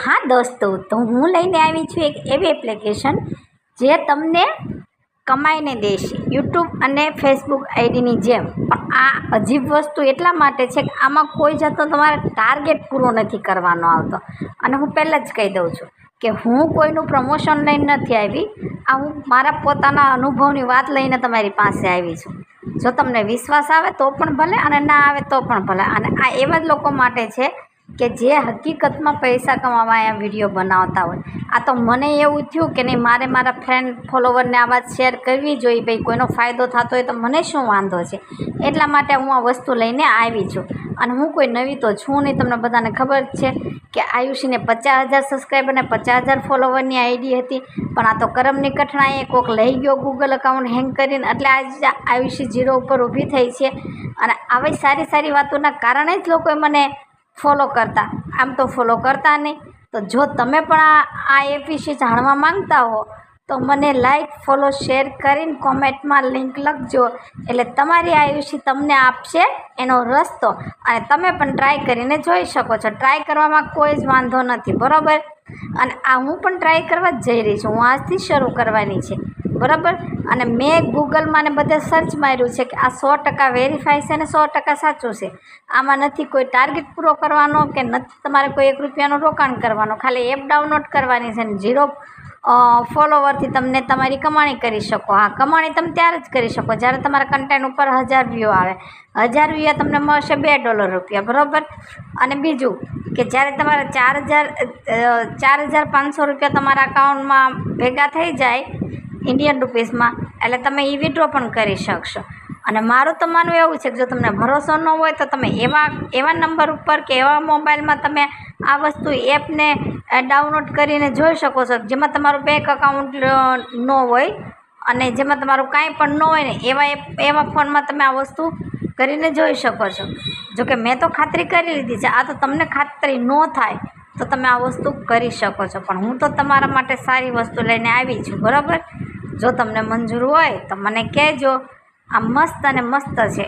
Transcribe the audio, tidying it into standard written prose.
हाँ दोस्तों, तो हूँ लईने आवी छुं एक एवी एप्लिकेशन जे तमने कमाईने देशे यूट्यूब अने फेसबुक आईडीनी जेम। पण आ अजीब वस्तु एटला माटे छे के आमां कोई जातनो तमारे टार्गेट पूरो नथी करवानो आवतो। अने हूँ पहेला ज कही दऊं छुं के हूँ कोईनुं प्रमोशन लईने नथी आवी, आ हूँ मारा पोताना अनुभवनी वात लईने तमारी पासे आवी छुं। जो तमने विश्वास आवे तो पण भले अने ना आवे तो पण भले। अने आ एवा ज लोको माटे छे के जे हकीकतमां पैसा कमावा आ विडियो बनावता होय। आ तो मने एवुं थयुं के नहीं मारे मारा फ्रेंड फॉलोवर ने आ वात शेर करवी जोईए, भाई कोईनो फायदो थतो होय तो मने शुं वांधो छे। एटला माटे हूँ आ वस्तु लईने आवी छुं। अने हूँ कोई नवी तो छुं नहीं, तमने बधाने खबर छे के आयुषीने 50,000 सब्सक्राइबर ने 50,000 फॉलोवरनी आईडी हती। पण आ तो करमनी कठणाईए कोक लई गयो गूगल अकाउंट हेंग करीने, એટલે आज आयुषी जीरो उपर ऊभी थई छे। अने આવી सारी सारी वातोना कारणे ज लोकोए मने फॉलो करता, आम तो फॉलो करता नहीं। तो जो तमे पण आ एप विषे जाणवा मांगता हो तो मने लाइक फॉलो शेर करीने कॉमेंट में लिंक लखजो, एटले तमारी आयुषी तमने आपशे एनो रस्तो अने तमे पण ट्राय करीने जोई शको छो। ट्राय करवामां कोई ज वांधो नथी, बरोबर। अने आ हूँ पण ट्राय करवा ज जई रही छुं, हूँ आजथी शरू करवानी छे, बराबर। अने मैं गूगल में ने बधे सर्च मार्युं छे के आ 100% वेरीफाई छे ने 100% साचुं छे। आमां नथी कोई टार्गेट पूरो करवानो के नथी तमारे कोई 1 રૂપિયાનું रोकाण करवानुं, खाली एप डाउनलॉड करवानी छे ने 0 फॉलोवरथी तमने तमारी कमाणी करी शको। हाँ, कमाणी तमे त्यारे ज करी शको ज्यारे तमारा कन्टेન્ટ उपर 1000 व्यू आवे। 1000 व्यू तमने मळशे $2 बरोबर। अने बीजुं के ज्यारे तमारा 4,500 रुपया तमारा अकाउंट में भेगा थई जाय इंडियन रुपीस में, एटले तमे ई विड्रो पण करी शकशो। अने मारुं तो मानवुं एवुं छे के जो तमने भरोसो न होय तो तमे एवा नंबर उपर के एवा मोबाइल में तमे आ वस्तु एप ने डाउनलॉड करीने जोई शको छो, जेमां तमारुं बैंक अकाउंट न होय अने जेमां तमारुं कांई पण न होय ने एवा फोन में तमे आ वस्तु करीने जोई शको छो। जो कि मैं तो खातरी करी लीधी छे, आ तो तमने खातरी न थाय तो तमे आ वस्तु करी शको छो। पण हूँ तो तमारा माटे सारी वस्तु लईने आवी छुं, बराबर। जो तमने मंजूर होय तो मने कहेजो, आ मस्त अने मस्त छे।